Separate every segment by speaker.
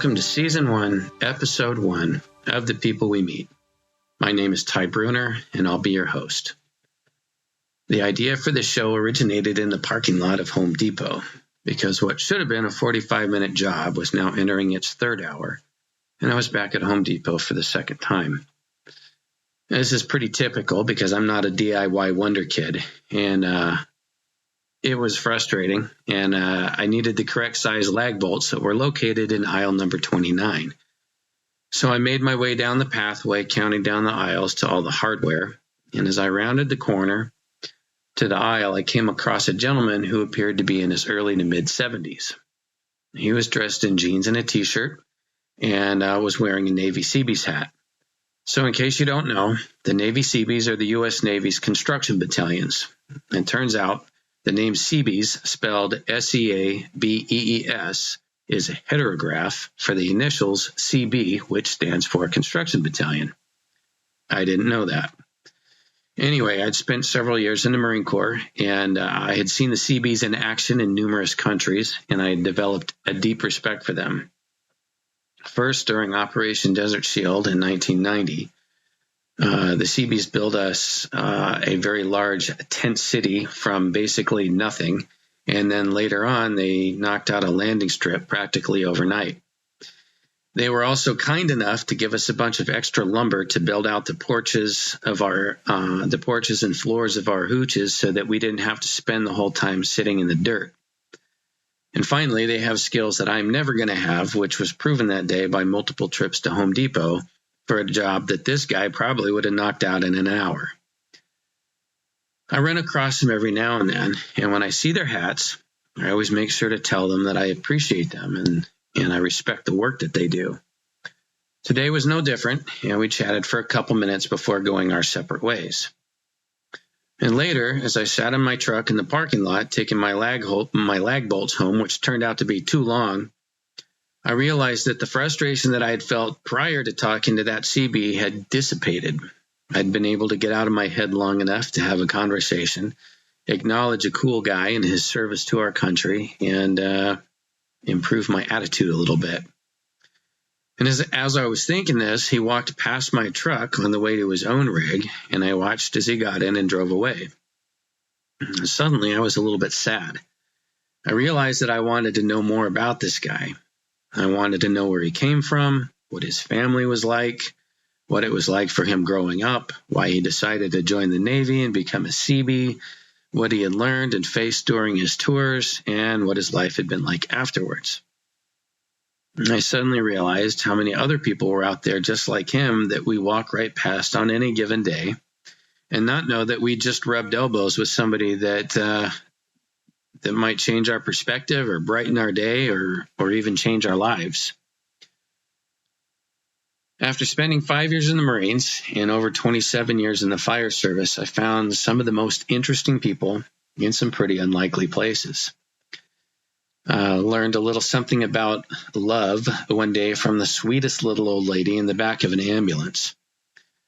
Speaker 1: welcome to Season 1, Episode 1 of The People We Meet. My name is Ty Bruner, and I'll be your host. The idea for this show originated in the parking lot of Home Depot, because what should have been a 45-minute job was now entering its third hour, and I was back at Home Depot for the second time. This is pretty typical because I'm not a DIY wonder kid, and it was frustrating, and I needed the correct size lag bolts that were located in aisle number 29. So I made my way down the pathway, counting down the aisles to all the hardware, and as I rounded the corner to the aisle, I came across a gentleman who appeared to be in his early to mid-70s. He was dressed in jeans and a t-shirt, and was wearing a Navy Seabees hat. So in case you don't know, the Navy Seabees are the U.S. Navy's construction battalions. And turns out the name Seabees, spelled S-E-A-B-E-E-S, is a heterograph for the initials CB, which stands for Construction Battalion. I didn't know that. Anyway, I'd spent several years in the Marine Corps, and I had seen the Seabees in action in numerous countries, and I had developed a deep respect for them. First, during Operation Desert Shield in 1990, the Seabees built us a very large tent city from basically nothing, and then later on they knocked out a landing strip practically overnight. They were also kind enough to give us a bunch of extra lumber to build out the porches and floors of our hooches so that we didn't have to spend the whole time sitting in the dirt. And finally, they have skills that I'm never going to have, which was proven that day by multiple trips to Home Depot for a job that this guy probably would have knocked out in an hour. I run across them every now and then, and when I see their hats, I always make sure to tell them that I appreciate them and I respect the work that they do. Today was no different, and we chatted for a couple minutes before going our separate ways. And later, as I sat in my truck in the parking lot, taking my lag bolts home, which turned out to be too long, I realized that the frustration that I had felt prior to talking to that CB had dissipated. I'd been able to get out of my head long enough to have a conversation, acknowledge a cool guy and his service to our country, and improve my attitude a little bit. And as I was thinking this, he walked past my truck on the way to his own rig, and I watched as he got in and drove away. And suddenly, I was a little bit sad. I realized that I wanted to know more about this guy. I wanted to know where he came from, what his family was like, what it was like for him growing up, why he decided to join the Navy and become a Seabee, what he had learned and faced during his tours, and what his life had been like afterwards. And I suddenly realized how many other people were out there just like him that we walk right past on any given day and not know that we just rubbed elbows with somebody that might change our perspective or brighten our day or even change our lives. After spending 5 years in the Marines and over 27 years in the fire service, I found some of the most interesting people in some pretty unlikely places. Learned a little something about love one day from the sweetest little old lady in the back of an ambulance.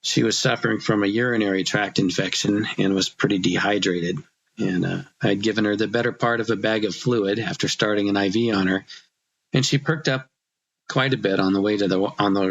Speaker 1: She was suffering from a urinary tract infection and was pretty dehydrated. And I had given her the better part of a bag of fluid after starting an IV on her, and she perked up quite a bit on the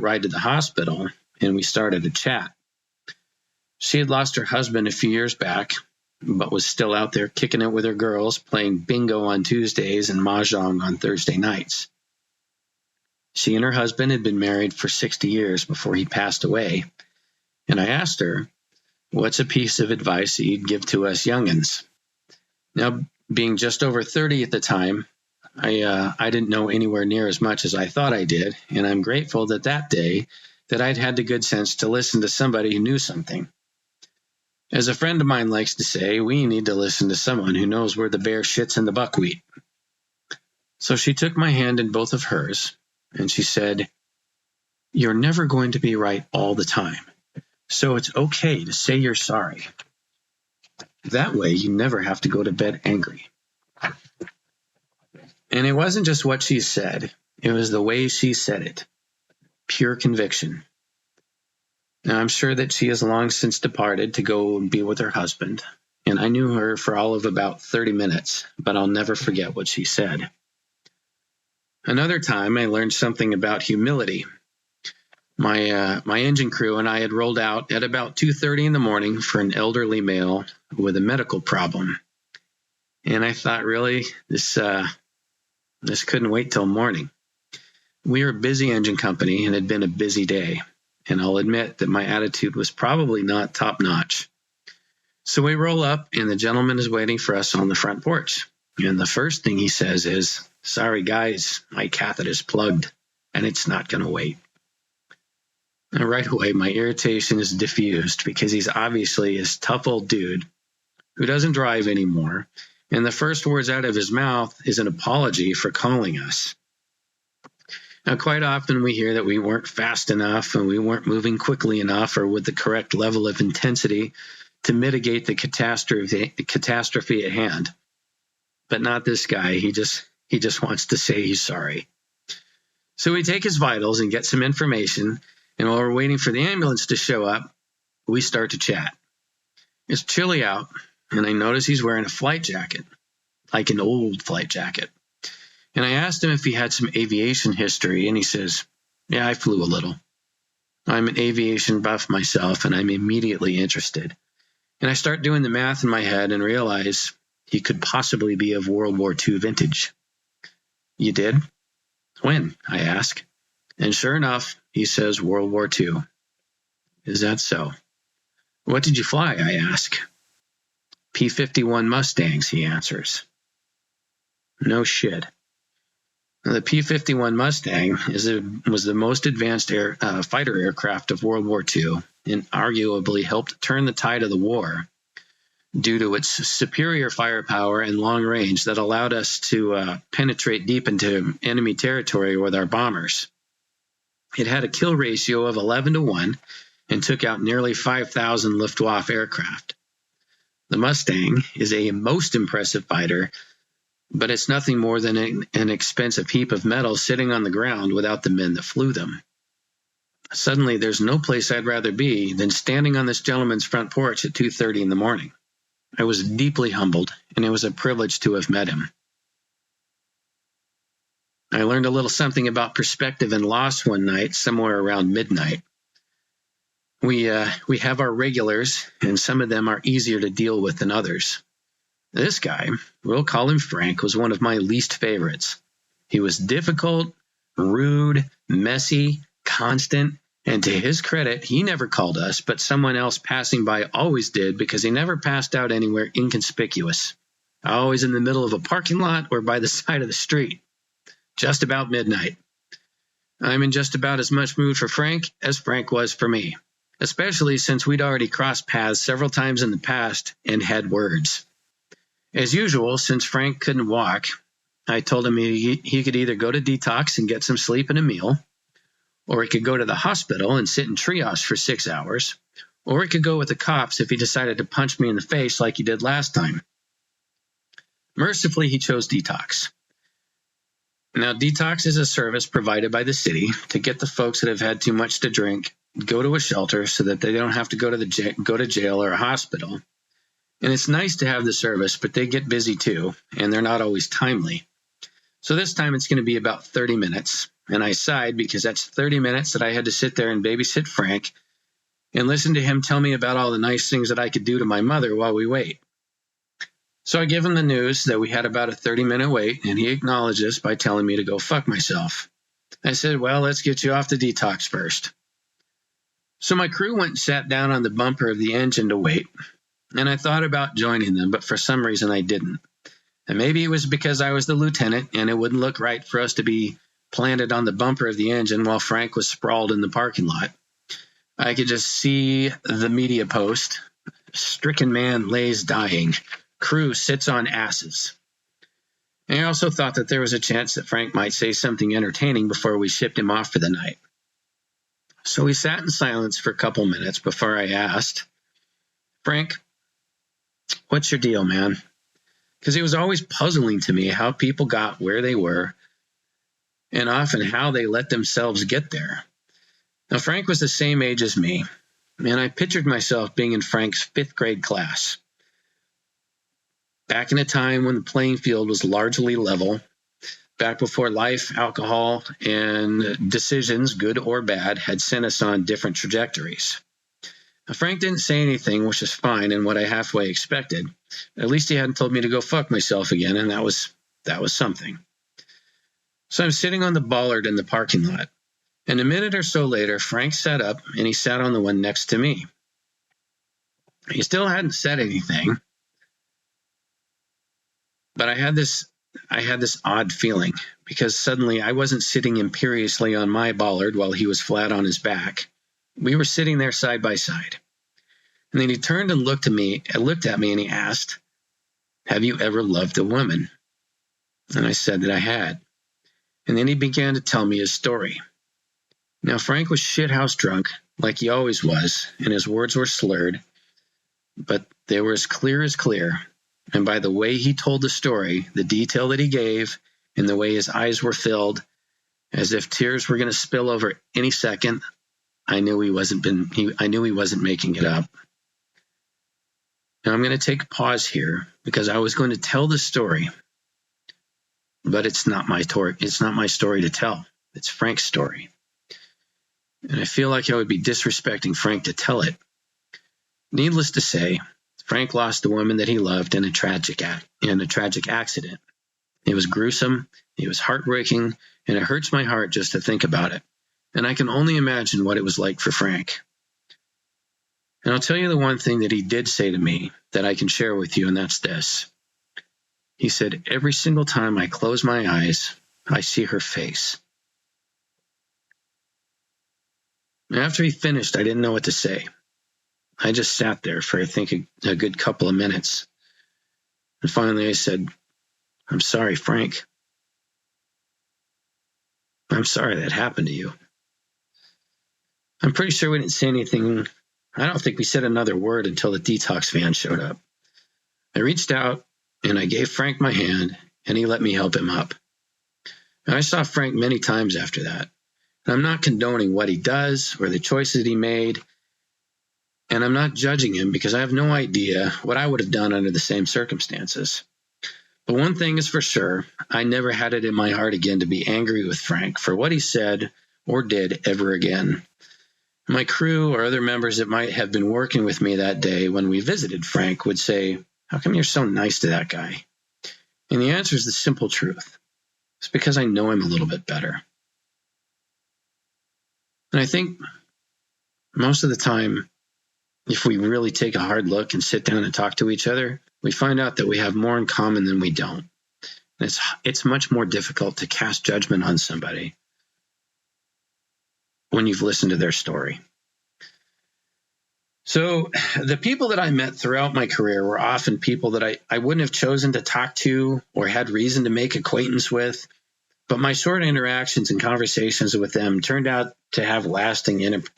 Speaker 1: ride to the hospital, and we started a chat. She had lost her husband a few years back, but was still out there kicking it with her girls, playing bingo on Tuesdays and mahjong on Thursday nights. She and her husband had been married for 60 years before he passed away, and I asked her, what's a piece of advice that you'd give to us youngins? Now, being just over 30 at the time, I didn't know anywhere near as much as I thought I did, and I'm grateful that day that I'd had the good sense to listen to somebody who knew something. As a friend of mine likes to say, we need to listen to someone who knows where the bear shits in the buckwheat. So she took my hand in both of hers, and she said, you're never going to be right all the time, so it's okay to say you're sorry. That way you never have to go to bed angry. And it wasn't just what she said, it was the way she said it. Pure conviction. Now, I'm sure that she has long since departed to go and be with her husband, and I knew her for all of about 30 minutes, but I'll never forget what she said. Another time, I learned something about humility. My engine crew and I had rolled out at about 2:30 in the morning for an elderly male with a medical problem. And I thought, really, this couldn't wait till morning. We were a busy engine company and it had been a busy day. And I'll admit that my attitude was probably not top notch. So we roll up and the gentleman is waiting for us on the front porch. And the first thing he says is, "Sorry guys, my catheter is plugged and it's not going to wait." And right away, my irritation is diffused because he's obviously this tough old dude who doesn't drive anymore. And the first words out of his mouth is an apology for calling us. Now, quite often we hear that we weren't fast enough and we weren't moving quickly enough or with the correct level of intensity to mitigate the catastrophe at hand. But not this guy. He just wants to say he's sorry. So we take his vitals and get some information. And while we're waiting for the ambulance to show up, we start to chat. It's chilly out, and I notice he's wearing a flight jacket, like an old flight jacket. And I asked him if he had some aviation history, and he says, "Yeah, I flew a little. I'm an aviation buff myself, and I'm immediately interested." And I start doing the math in my head and realize he could possibly be of World War II vintage. "You did? When?" I ask. And sure enough, he says World War II. "Is that so? What did you fly?" I ask. "P-51 Mustangs," he answers. No shit. Now, the P-51 Mustang was the most advanced fighter aircraft of World War II and arguably helped turn the tide of the war due to its superior firepower and long range that allowed us to penetrate deep into enemy territory with our bombers. It had a kill ratio of 11-1 and took out nearly 5,000 Luftwaffe aircraft. The Mustang is a most impressive fighter, but it's nothing more than an expensive heap of metal sitting on the ground without the men that flew them. Suddenly, there's no place I'd rather be than standing on this gentleman's front porch at 2:30 in the morning. I was deeply humbled, and it was a privilege to have met him. I learned a little something about perspective and loss one night, somewhere around midnight. We have our regulars, and some of them are easier to deal with than others. This guy, we'll call him Frank, was one of my least favorites. He was difficult, rude, messy, constant, and to his credit, he never called us, but someone else passing by always did because he never passed out anywhere inconspicuous. Always in the middle of a parking lot or by the side of the street. Just about midnight. I'm in just about as much mood for Frank as Frank was for me, especially since we'd already crossed paths several times in the past and had words. As usual, since Frank couldn't walk, I told him he could either go to detox and get some sleep and a meal, or he could go to the hospital and sit in triage for 6 hours, or he could go with the cops if he decided to punch me in the face like he did last time. Mercifully, he chose detox. Now, detox is a service provided by the city to get the folks that have had too much to drink go to a shelter so that they don't have to go to jail or a hospital. And it's nice to have the service, but they get busy too, and they're not always timely. So this time it's going to be about 30 minutes, and I sighed because that's 30 minutes that I had to sit there and babysit Frank and listen to him tell me about all the nice things that I could do to my mother while we wait. So I give him the news that we had about a 30-minute wait, and he acknowledges by telling me to go fuck myself. I said, "Well, let's get you off the detox first." So my crew went and sat down on the bumper of the engine to wait, and I thought about joining them, but for some reason I didn't. And maybe it was because I was the lieutenant, and it wouldn't look right for us to be planted on the bumper of the engine while Frank was sprawled in the parking lot. I could just see the media post, "Stricken man lays dying. Crew sits on asses." And I also thought that there was a chance that Frank might say something entertaining before we shipped him off for the night. So we sat in silence for a couple minutes before I asked, "Frank, what's your deal, man?" Because it was always puzzling to me how people got where they were and often how they let themselves get there. Now, Frank was the same age as me, and I pictured myself being in Frank's 5th grade class. Back in a time when the playing field was largely level, back before life, alcohol, and decisions, good or bad, had sent us on different trajectories. Now, Frank didn't say anything, which is fine and what I halfway expected. At least he hadn't told me to go fuck myself again, and that was something. So I'm sitting on the bollard in the parking lot, and a minute or so later, Frank sat up and he sat on the one next to me. He still hadn't said anything, but I had this odd feeling because suddenly I wasn't sitting imperiously on my bollard while he was flat on his back. We were sitting there side by side. And then he turned and looked at me and he asked, "Have you ever loved a woman?" And I said that I had. And then he began to tell me his story. Now, Frank was shithouse drunk, like he always was, and his words were slurred, but they were as clear as clear. And by the way he told the story, the detail that he gave, and the way his eyes were filled, as if tears were going to spill over any second, I knew he wasn't making it up. Now I'm going to take a pause here because I was going to tell the story, but it's not my story. It's not my story to tell. It's Frank's story. And I feel like I would be disrespecting Frank to tell it. Needless to say, Frank lost the woman that he loved in a tragic accident. It was gruesome, it was heartbreaking, and it hurts my heart just to think about it. And I can only imagine what it was like for Frank. And I'll tell you the one thing that he did say to me that I can share with you, and that's this. He said, "Every single time I close my eyes, I see her face." After he finished, I didn't know what to say. I just sat there for, I think, a good couple of minutes. And finally I said, "I'm sorry, Frank. I'm sorry that happened to you." I'm pretty sure we didn't say anything. I don't think we said another word until the detox van showed up. I reached out and I gave Frank my hand and he let me help him up. And I saw Frank many times after that. And I'm not condoning what he does or the choices he made. And I'm not judging him because I have no idea what I would have done under the same circumstances. But one thing is for sure, I never had it in my heart again to be angry with Frank for what he said or did ever again. My crew or other members that might have been working with me that day when we visited Frank would say, "How come you're so nice to that guy?" And the answer is the simple truth. It's because I know him a little bit better. And I think most of the time, if we really take a hard look and sit down and talk to each other, we find out that we have more in common than we don't. And it's much more difficult to cast judgment on somebody when you've listened to their story. So the people that I met throughout my career were often people that I wouldn't have chosen to talk to or had reason to make acquaintance with. But my short interactions and conversations with them turned out to have lasting impact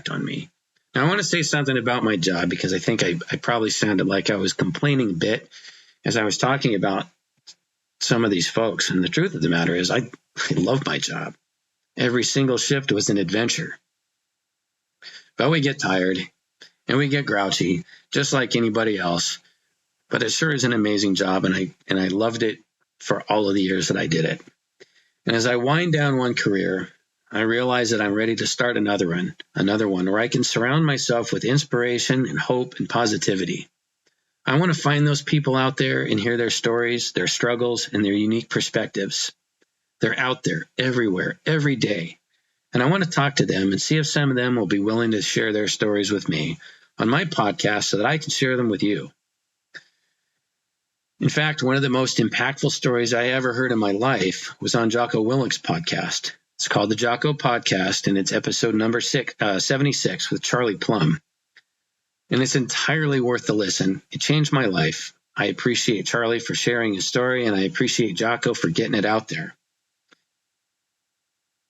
Speaker 1: on me. Now, I want to say something about my job because I think I probably sounded like I was complaining a bit as I was talking about some of these folks. And the truth of the matter is I love my job. Every single shift was an adventure. But we get tired and we get grouchy, just like anybody else. But it sure is an amazing job, and I loved it for all of the years that I did it. And as I wind down one career, I realize that I'm ready to start another one where I can surround myself with inspiration and hope and positivity. I want to find those people out there and hear their stories, their struggles, and their unique perspectives. They're out there everywhere, every day. And I want to talk to them and see if some of them will be willing to share their stories with me on my podcast so that I can share them with you. In fact, one of the most impactful stories I ever heard in my life was on Jocko Willink's podcast. It's called the Jocko Podcast, and it's episode number 76 with Charlie Plum. And it's entirely worth the listen. It changed my life. I appreciate Charlie for sharing his story, and I appreciate Jocko for getting it out there.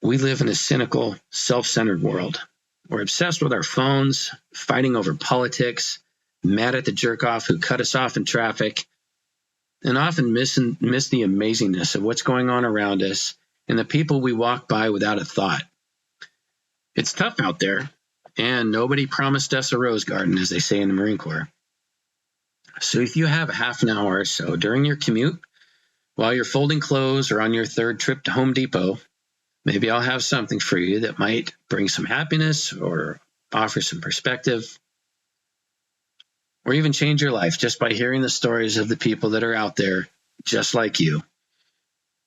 Speaker 1: We live in a cynical, self-centered world. We're obsessed with our phones, fighting over politics, mad at the jerk-off who cut us off in traffic, and often miss the amazingness of what's going on around us and the people we walk by without a thought. It's tough out there, and nobody promised us a rose garden, as they say in the Marine Corps. So if you have half an hour or so during your commute, While you're folding clothes or on your third trip to Home Depot, maybe I'll have something for you that might bring some happiness or offer some perspective, or even change your life just by hearing the stories of the people that are out there just like you.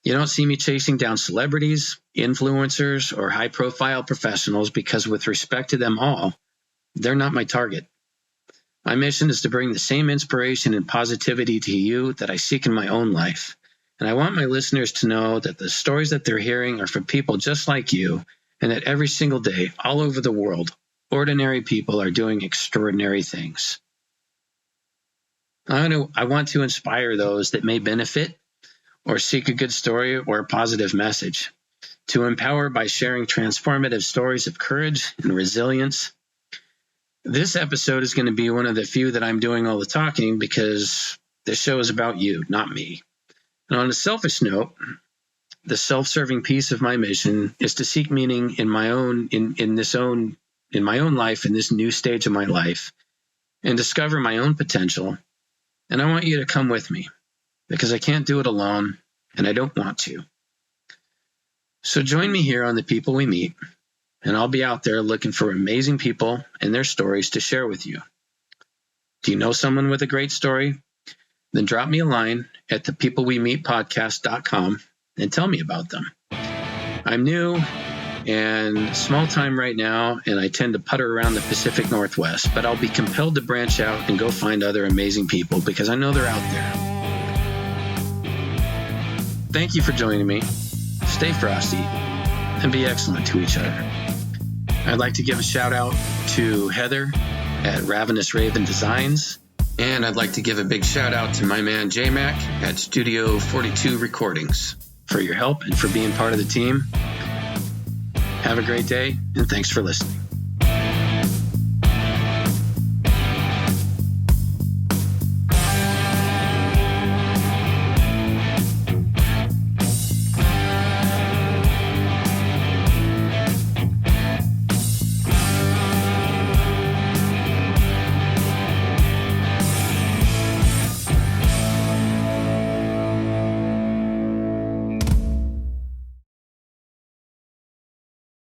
Speaker 1: You don't see me chasing down celebrities, influencers, or high-profile professionals because, with respect to them all, they're not my target. My mission is to bring the same inspiration and positivity to you that I seek in my own life. And I want my listeners to know that the stories that they're hearing are from people just like you, and that every single day, all over the world, ordinary people are doing extraordinary things. I want to inspire those that may benefit or seek a good story or a positive message, to empower by sharing transformative stories of courage and resilience. This episode is going to be one of the few that I'm doing all the talking because this show is about you, not me. And on a selfish note, the self-serving piece of my mission is to seek meaning in my own life, in this new stage of my life, and discover my own potential. And I want you to come with me because I can't do it alone and I don't want to. So join me here on The People We Meet, and I'll be out there looking for amazing people and their stories to share with you. Do you know someone with a great story? Then drop me a line at thepeoplewemeetpodcast.com and tell me about them. I'm new and small time right now, and I tend to putter around the Pacific Northwest, but I'll be compelled to branch out and go find other amazing people because I know they're out there. Thank you for joining me. Stay frosty and be excellent to each other. I'd like to give a shout out to Heather at Ravenous Raven Designs, and I'd like to give a big shout out to my man J-Mac at Studio 42 Recordings for your help and for being part of the team. Have a great day, and thanks for listening.